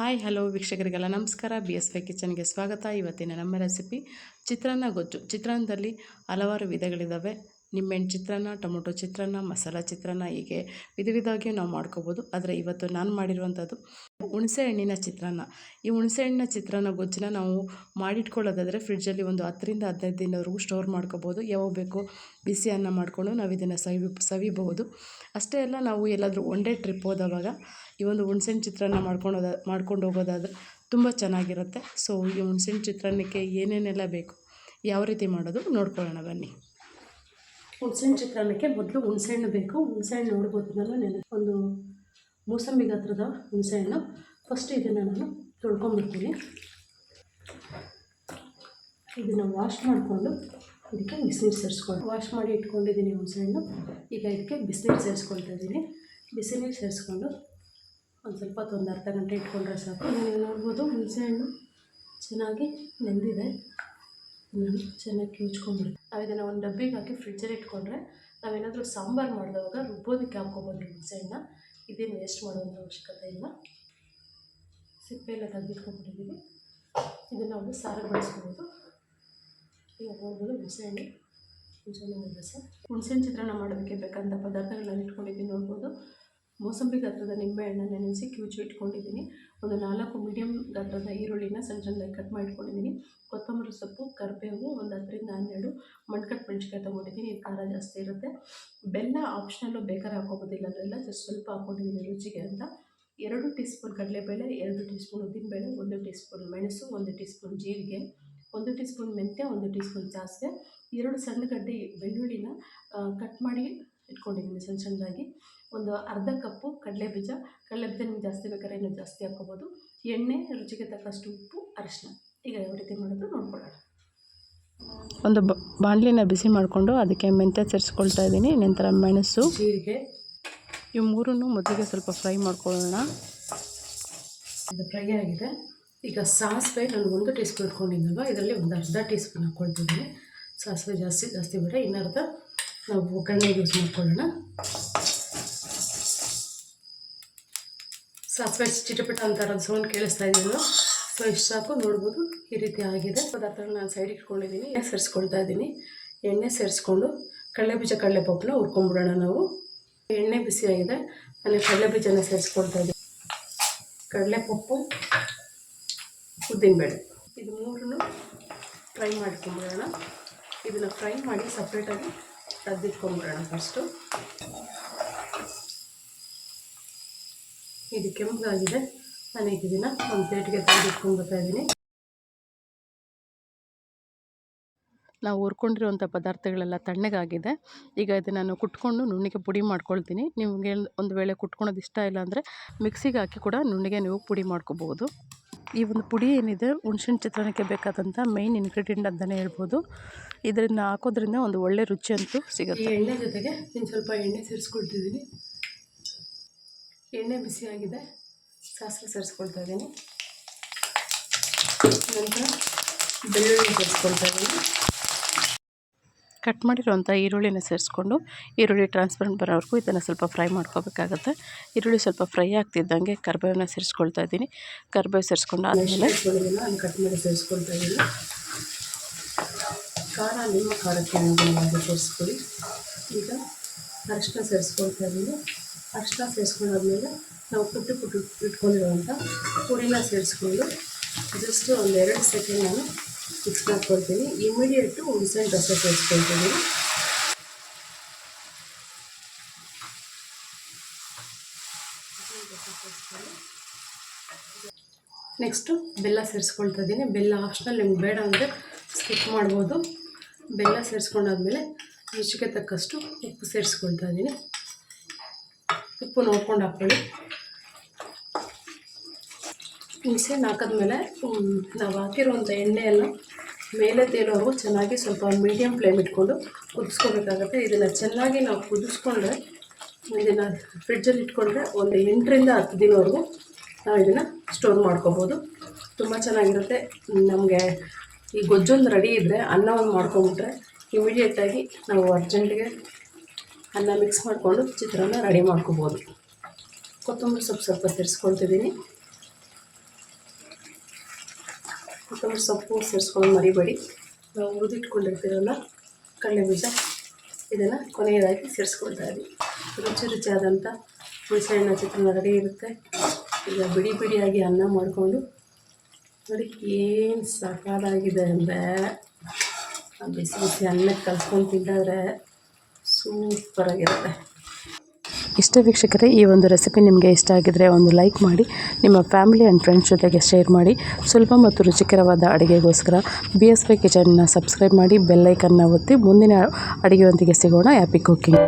Hi hello ವೀಕ್ಷಕರಿಗೆಲ್ಲ ನಮಸ್ಕಾರ. BSY ಕಿಚನ್ಗೆ ಸ್ವಾಗತ. ಇವತ್ತಿನ ನಮ್ಮ ರೆಸಿಪಿ ಚಿತ್ರಾನ್ನ ಗೊಜ್ಜು. ಚಿತ್ರಾನ್ನದಲ್ಲಿ ಹಲವಾರು ವಿಧಗಳಿದ್ದಾವೆ. ನಿಂಬೆಹಣ್ಣು ಚಿತ್ರಾನ್ನ, ಟೊಮೊಟೊ ಚಿತ್ರಾನ್ನ, ಮಸಾಲ ಚಿತ್ರಾನ್ನ, ಹೀಗೆ ವಿಧವಾಗಿ ನಾವು ಮಾಡ್ಕೋಬೋದು. ಆದರೆ ಇವತ್ತು ನಾನು ಮಾಡಿರುವಂಥದ್ದು ಹುಣಸೆ ಹಣ್ಣಿನ ಚಿತ್ರಾನ್ನ. ಈ ಹುಣಸೆ ಹಣ್ಣಿನ ಚಿತ್ರಾನ್ನ ಗೊಜ್ಜನ್ನ ನಾವು ಮಾಡಿಟ್ಕೊಳ್ಳೋದಾದರೆ ಫ್ರಿಡ್ಜಲ್ಲಿ ಒಂದು 10ರಿಂದ 15 ದಿನವರೆಗೂ ಸ್ಟೋರ್ ಮಾಡ್ಕೋಬೋದು. ಯಾವಾಗ ಬೇಕು ಬಿಸಿ ಅನ್ನ ಮಾಡಿಕೊಂಡು ನಾವು ಇದನ್ನು ಸವಿಬಹುದು. ಅಷ್ಟೇ ಅಲ್ಲ, ನಾವು ಎಲ್ಲಾದರೂ ಒನ್ ಡೇ ಟ್ರಿಪ್ ಹೋದವಾಗ ಈ ಒಂದು ಹುಣಸೆಹಣ್ಣು ಚಿತ್ರಾನ್ನ ಮಾಡ್ಕೊಂಡು ಹೋಗೋದಾದರೆ ತುಂಬ ಚೆನ್ನಾಗಿರುತ್ತೆ. ಸೊ ಈ ಹುಣಸೆಹಣ್ಣು ಚಿತ್ರಾನ್ನಕ್ಕೆ ಏನೇನೆಲ್ಲ ಬೇಕು, ಯಾವ ರೀತಿ ಮಾಡೋದು ನೋಡ್ಕೊಳ್ಳೋಣ ಬನ್ನಿ. ಹುಣಸೆಹಣ್ಣು ಚಿತ್ರಾನ್ನಕ್ಕೆ ಮೊದಲು ಹುಣಸೆಹಣ್ಣು ಬೇಕು. ಹುಣಸೆಹಣ್ಣು ನೋಡ್ಬೋದು, ನಾನು ಒಂದು ಮೂಸಂಬಿ ಗಾತ್ರದ ಹುಣಸೆಹಣ್ಣು. ಫಸ್ಟ್ ಇದನ್ನು ನಾನು ತೊಳ್ಕೊಂಡ್ಬಿಡ್ತೀನಿ. ಇದನ್ನು ವಾಶ್ ಮಾಡಿಕೊಂಡು ಇದಕ್ಕೆ ಬಿಸಿನೀರು ಸೇರಿಸ್ಕೊಂಡು ವಾಶ್ ಮಾಡಿ ಇಟ್ಕೊಂಡಿದ್ದೀನಿ ಹುಣಸೆಹಣ್ಣು. ಈಗ ಇದಕ್ಕೆ ಬಿಸಿನೀರು ಸೇರಿಸ್ಕೊಳ್ತಾ ಇದ್ದೀನಿ. ಬಿಸಿನೀರು ಸೇರಿಸ್ಕೊಂಡು ಒಂದು ಸ್ವಲ್ಪ ಒಂದು ಅರ್ಧ ಗಂಟೆ ಇಟ್ಕೊಂಡ್ರೆ ಸಾಕು. ನೀವು ನೋಡ್ಬೋದು ಹುಣಸೆಹಣ್ಣು ಚೆನ್ನಾಗಿ ನೆಂದಿದೆ. ಚೆನ್ನಾಗಿ ಕಿವುಚ್ಕೊಂಡ್ಬಿಡುತ್ತೆ. ನಾವು ಇದನ್ನು ಒಂದು ಡಬ್ಬಿಗೆ ಹಾಕಿ ಫ್ರಿಡ್ಜಲ್ಲಿ ಇಟ್ಕೊಂಡ್ರೆ ನಾವೇನಾದರೂ ಸಾಂಬಾರು ಮಾಡಿದವಾಗ ರುಬ್ಬೋದಕ್ಕೆ ಹಾಕ್ಕೊಬೋದು ಹುಣಸೆಹಣ್ಣ. ಇದೇನು ವೇಸ್ಟ್ ಮಾಡೋಂಥ ಅವಶ್ಯಕತೆ ಇಲ್ಲ. ಸಿಪ್ಪೆ ಎಲ್ಲ ತೆಗೆದಿಟ್ಕೊಂಡ್ಬಿಟ್ಟಿದ್ದೀವಿ. ಇದನ್ನು ನಾವು ಸಾರು ಬಳಸ್ಬೋದು. ಈಗ ನೋಡ್ಬೋದು ಹುಣಸೆಹಣ್ಣು ರಸ. ಹುಣಸೆಹಣ್ಣು ಚಿತ್ರಾನ್ನ ಮಾಡೋದಕ್ಕೆ ಬೇಕಂತ ಪದಾರ್ಥಗಳನ್ನ ಇಟ್ಕೊಂಡಿದ್ದೀನಿ. ನೋಡ್ಬೋದು, ಮೂಸಂಬಿ ಗಾತ್ರದ ನಿಂಬೆಹಣ್ಣನ್ನು ನೆನೆಸಿ ಕಿವುಚಿ ಇಟ್ಕೊಂಡಿದ್ದೀನಿ. ಒಂದು 4 ಮೀಡಿಯಮ್ ಗಾತ್ರದ ಈರುಳ್ಳಿನ ಸಣ್ಣದಾಗಿ ಕಟ್ ಮಾಡಿ ಇಟ್ಕೊಂಡಿದ್ದೀನಿ. ಕೊತ್ತಂಬರಿ ಸೊಪ್ಪು, ಕರಿಬೇವು, ಒಂದು 10ರಿಂದ 12 ಮಣ್ಕಟ್ಟು ಮೆಣಸಿನ್ಕಾಯಿ ತೊಗೊಂಡಿದ್ದೀನಿ. ಇದು ಖಾರ ಜಾಸ್ತಿ ಇರುತ್ತೆ. ಬೆಲ್ಲ ಆಪ್ಷನಲ್ಲು, ಬೇಕಾದ್ರೆ ಹಾಕೋಬೋದಿಲ್ಲ, ಅದೆಲ್ಲ ಜಸ್ಟ್ ಸ್ವಲ್ಪ ಹಾಕ್ಕೊಂಡಿದ್ದೀನಿ ರುಚಿಗೆ ಅಂತ. 2 ಟೀ ಸ್ಪೂನ್ ಕಡಲೆಬೇಳೆ, 2 ಟೀ ಸ್ಪೂನ್ ಉದ್ದಿನಬೇಳೆ, 1 ಟೀ ಸ್ಪೂನ್ ಮೆಣಸು, 1 ಟೀ ಸ್ಪೂನ್ ಜೀರಿಗೆ, 1 ಟೀ ಸ್ಪೂನ್ ಮೆಂತ್ಯ, 1 ಟೀ ಸ್ಪೂನ್ ಸಾಸಿವೆ, 2 ಸಣ್ಣ ಗಡ್ಡೆ ಬೆಳ್ಳುಳ್ಳಿನ ಕಟ್ ಮಾಡಿ ಇಟ್ಕೊಂಡಿದ್ದೀನಿ ಸಣ್ಣದಾಗಿ. ಒಂದು ಅರ್ಧ ಕಪ್ಪು ಕಡಲೆಬೀಜ ನಿಮ್ಗೆ ಜಾಸ್ತಿ ಬೇಕಾದ್ರೆ ಇನ್ನೂ ಜಾಸ್ತಿ ಹಾಕ್ಕೋಬೋದು. ಎಣ್ಣೆ, ರುಚಿಗೆ ತಕ್ಕಷ್ಟು ಉಪ್ಪು, ಅರಿಶಿನ. ಈಗ ಯಾವ ರೀತಿ ಮಾಡೋದು ನೋಡ್ಕೊಳ್ಳೋಣ. ಒಂದು ಬಾಣಲಿನ ಬಿಸಿ ಮಾಡಿಕೊಂಡು ಅದಕ್ಕೆ ಮೆಂತ್ಯ ಸೇರಿಸ್ಕೊಳ್ತಾ ಇದ್ದೀನಿ. ನಂತರ ಮೆಣಸು, ಜೀರಿಗೆ, ಇವು ಮೂರನ್ನು ಮೊದಲಿಗೆ ಸ್ವಲ್ಪ ಫ್ರೈ ಮಾಡ್ಕೊಳ್ಳೋಣ. ಇದು ಫ್ರೈ ಆಗಿದೆ. ಈಗ ಸಾಸಿವೆ ನಾನು 1 ಟೀ ಸ್ಪೂನ್ ಇಟ್ಕೊಂಡಿದ್ದಲ್ವ, ಇದರಲ್ಲಿ ಒಂದು ಅರ್ಧ ಟೀ ಸ್ಪೂನ್ ಹಾಕ್ಕೊಳ್ತಿದ್ದೀನಿ. ಸಾಸಿವೆ ಜಾಸ್ತಿ ಬೇಡ, ಇನ್ನರ್ಧ ನಾವು ಒಗ್ಗರಣೆಗೆ ಯೂಸ್ ಮಾಡ್ಕೊಳ್ಳೋಣ. ಸಾಸಿವೆ ಚಿಟಪಟ ಅಂತಾರ ಸೌಂಡ್ ಕೇಳಿಸ್ತಾ ಇದ್ದೀವಿ. ಸೊ ಇಷ್ಟು ಸಾಕು. ನೋಡ್ಬೋದು ಈ ರೀತಿ ಆಗಿದೆ. ಪದಾರ್ಥಗಳನ್ನ ನಾನು ಸೈಡ್ ಇಟ್ಕೊಂಡಿದ್ದೀನಿ. ಎಣ್ಣೆ ಸೇರಿಸ್ಕೊಳ್ತಾ ಇದ್ದೀನಿ. ಎಣ್ಣೆ ಸೇರಿಸ್ಕೊಂಡು ಕಡಲೆಪಪ್ಪನ್ನ ಹುರ್ಕೊಂಡ್ಬಿಡೋಣ ನಾವು. ಎಣ್ಣೆ ಬಿಸಿಯಾಗಿದೆ. ನಾನು ಕಡಲೆಬೀಜನ ಸೇರಿಸ್ಕೊಳ್ತಾ ಇದ್ದೀನಿ. ಕಡಲೆಪಪ್ಪು, ಉದ್ದಿನಬೇಳೆ, ಇದು ಮೂರನ್ನು ಫ್ರೈ ಮಾಡ್ಕೊಂಬಿಡೋಣ. ಇದನ್ನು ಫ್ರೈ ಮಾಡಿ ಸಪ್ರೇಟಾಗಿ ತೆಗೆದಿಟ್ಕೊಂಬಿಡೋಣ ಫಸ್ಟು. ಇದು ಕೆಂಪಾಗಿದೆ. ನಾನು ಇದನ್ನು ಒಂದು ಪ್ಲೇಟ್ಗೆ ತೆಗೆದಿಟ್ಕೊಂಡ್ಬರ್ತಾ ಇದ್ದೀನಿ. ನಾವು ಹುರ್ಕೊಂಡಿರುವಂಥ ಪದಾರ್ಥಗಳೆಲ್ಲ ತಣ್ಣಗಾಗಿದೆ. ಈಗ ಇದನ್ನು ನಾನು ಕುಟ್ಕೊಂಡು ನುಣ್ಣಗೆ ಪುಡಿ ಮಾಡ್ಕೊಳ್ತೀನಿ. ನಿಮಗೆ ಒಂದು ವೇಳೆ ಕುಟ್ಕೊಳೋದು ಇಷ್ಟ ಇಲ್ಲ ಅಂದರೆ ಮಿಕ್ಸಿಗೆ ಹಾಕಿ ಕೂಡ ನುಣ್ಣಗೆ ನೀವು ಪುಡಿ ಮಾಡ್ಕೋಬಹುದು. ಈ ಒಂದು ಪುಡಿ ಏನಿದೆ ಹುಣಸೆಹಣ್ಣು ಚಿತ್ರಾನ್ನಕ್ಕೆ ಬೇಕಾದಂಥ ಮೇಯ್ನ್ ಇಂಗ್ರೀಡಿಯೆಂಟ್ ಅಂತಲೇ ಹೇಳ್ಬೋದು. ಇದನ್ನು ಹಾಕೋದ್ರಿಂದ ಒಂದು ಒಳ್ಳೆ ರುಚಿ ಅಂತೂ ಸಿಗುತ್ತೆ. ಈ ಎಣ್ಣೆ ಜೊತೆಗೆ ಇನ್ನು ಸ್ವಲ್ಪ ಎಣ್ಣೆ ಸೇರಿಸ್ಕೊಳ್ತಿದ್ದೀನಿ. ಎಣ್ಣೆ ಬಿಸಿಯಾಗಿದೆ. ಸಾಸಿವೆ ಸೇರಿಸ್ಕೊಳ್ತಾ ಇದ್ದೀನಿ. ನಂತರ ಬೆಳ್ಳುಳ್ಳಿ ಸೇರಿಸ್ಕೊಳ್ತಾ ಇದ್ದೀನಿ. ಕಟ್ ಮಾಡಿರುವಂಥ ಈರುಳ್ಳಿನ ಸೇರಿಸ್ಕೊಂಡು ಈರುಳ್ಳಿ ಟ್ರಾನ್ಸ್ಪರೆಂಟ್ ಬರೋವರೆಗೂ ಇದನ್ನು ಸ್ವಲ್ಪ ಫ್ರೈ ಮಾಡ್ಕೋಬೇಕಾಗುತ್ತೆ. ಈರುಳ್ಳಿ ಸ್ವಲ್ಪ ಫ್ರೈ ಆಗ್ತಿದ್ದಂಗೆ ಕರಿಬೇವನ್ನ ಸೇರಿಸ್ಕೊಳ್ತಾ ಇದ್ದೀನಿ. ಕರಿಬೇವು ಸೇರಿಸ್ಕೊಂಡು ಆದಮೇಲೆ ಕಟ್ ಮಾಡಿ ಸೇರಿಸ್ಕೊಳ್ತಾ ಇದ್ದೀನಿ. ಖಾರ ನಿಮ್ಮ ಖಾರಕ್ಕೆ ಅನುಗುಣವಾಗಿ ಸೇರಿಸ್ಕೊಳ್ಳಿ. ಈಗ ಅರಿಶಿನ ಸೇರಿಸ್ಕೊಳ್ತಾ ಇದ್ದೀನಿ. ಅರಿಶಿನ ಸೇರಿಸ್ಕೊಂಡಾದ್ಮೇಲೆ ನಾವು ಪುಟ್ಟು ಇಟ್ಕೊಂಡಿರುವಂಥ ಪುಡಿನ ಸೇರಿಸ್ಕೊಂಡು ಜಸ್ಟ್ ಒಂದು 2 ಸೆಕೆಂಡ್ ನಾನು ಮಿಕ್ಸ್ ಮಾಡ್ಕೊಳ್ತೀನಿ. ಇಮಿಡಿಯೇಟು ಹುಣಸೆಹಣ್ಣು ರಸ ಸೇರಿಸ್ಕೊಳ್ತೀನಿ. ನೆಕ್ಸ್ಟು ಬೆಲ್ಲ ಸೇರಿಸ್ಕೊಳ್ತಾ ಇದ್ದೀನಿ. ಬೆಲ್ಲ ಆಪ್ಷನಲ್, ನಿಮ್ಗೆ ಬೇಡ ಅಂದರೆ ಸ್ಕಿಪ್ ಮಾಡ್ಬೋದು. ಬೆಲ್ಲ ಸೇರಿಸ್ಕೊಂಡಾದ್ಮೇಲೆ ರುಚಿಗೆ ತಕ್ಕಷ್ಟು ಉಪ್ಪು ಸೇರಿಸ್ಕೊಳ್ತಾ ಇದ್ದೀನಿ. ಉಪ್ಪು ನೋಡ್ಕೊಂಡು ಹಾಕ್ಕೊಳ್ಳಿ. ಹುಣಸೆಹಣ್ಣು ಹಾಕಿದ್ಮೇಲೆ ನಾವು ಹಾಕಿರುವಂಥ ಎಣ್ಣೆ ಎಲ್ಲ ಮೇಲೆ ತೇಲೋವರೆಗೂ ಚೆನ್ನಾಗಿ ಸ್ವಲ್ಪ ಮೀಡಿಯಮ್ ಫ್ಲೇಮ್ ಇಟ್ಕೊಂಡು ಕುದಿಸ್ಕೋಬೇಕಾಗುತ್ತೆ. ಇದನ್ನು ಚೆನ್ನಾಗಿ ನಾವು ಕುದಿಸ್ಕೊಂಡ್ರೆ ಇದನ್ನು ಫ್ರಿಡ್ಜಲ್ಲಿ ಇಟ್ಕೊಂಡ್ರೆ ಒಂದು 8ರಿಂದ 10 ದಿನವರೆಗೂ ನಾವು ಇದನ್ನು ಸ್ಟೋರ್ ಮಾಡ್ಕೋಬೋದು. ತುಂಬ ಚೆನ್ನಾಗಿರುತ್ತೆ. ನಮಗೆ ಈ ಗೊಜ್ಜೊಂದು ರೆಡಿ ಇದ್ದರೆ ಅನ್ನ ಒಂದು ಮಾಡ್ಕೊಂಬಿಟ್ರೆ ಇಮಿಡಿಯೇಟಾಗಿ ನಾವು ಅರ್ಜೆಂಟಿಗೆ ಅನ್ನ ಮಿಕ್ಸ್ ಮಾಡಿಕೊಂಡು ಚಿತ್ರಾನ್ನ ರೆಡಿ ಮಾಡ್ಕೋಬೋದು. ಕೊತ್ತಂಬರಿ ಸೊಪ್ಪು ಸ್ವಲ್ಪ ಸೇರಿಸ್ಕೊಳ್ತಿದ್ದೀನಿ. ಕೊತ್ತಂಬರಿ ಸೊಪ್ಪು ಸೇರಿಸ್ಕೊಂಡು ಮರಿಬೇಡಿ. ನಾವು ಹುರಿದಿಟ್ಕೊಂಡಿರ್ತೀರಲ್ಲ ಕಡಲೆ ಬೀಜ, ಇದನ್ನು ಕೊನೆಯದಾಗಿ ಸೇರಿಸ್ಕೊಳ್ತಾ ಇದ್ದೀವಿ. ರುಚಿಯಾದಂಥ ಹುಣಸೆಹಣ್ಣಿನ ಚಿತ್ರಾನ್ನ ರೆಡಿ ಇರುತ್ತೆ. ಈಗ ಬಿಡಿಯಾಗಿ ಅನ್ನ ಮಾಡಿಕೊಂಡು ನೋಡಿ ಏನು ಸಖತ್ತಾಗಿದೆ ಅಂದರೆ ಬಿಸಿ ಅನ್ನಕ್ಕೆ ಕಲಿಸ್ಕೊಂಡು ತಿಂತಾಯಿದ್ರೆ ಸೂಪರಾಗಿರುತ್ತೆ. ಇಷ್ಟ ವೀಕ್ಷಕರೇ, ಈ ಒಂದು ರೆಸಿಪಿ ನಿಮಗೆ ಇಷ್ಟ ಆಗಿದರೆ ಒಂದು ಲೈಕ್ ಮಾಡಿ, ನಿಮ್ಮ ಫ್ಯಾಮಿಲಿ ಆ್ಯಂಡ್ ಫ್ರೆಂಡ್ಸ್ ಜೊತೆಗೆ ಶೇರ್ ಮಾಡಿ. ಸುಲಭ ಮತ್ತು ರುಚಿಕರವಾದ ಅಡುಗೆಗೋಸ್ಕರ BSY ಕಿಚನ್ನ ಸಬ್ಸ್ಕ್ರೈಬ್ ಮಾಡಿ, ಬೆಲ್ಲೈಕನ್ನ ಒತ್ತಿ. ಮುಂದಿನ ಅಡುಗೆಯೊಂದಿಗೆ ಸಿಗೋಣ. Happy cooking.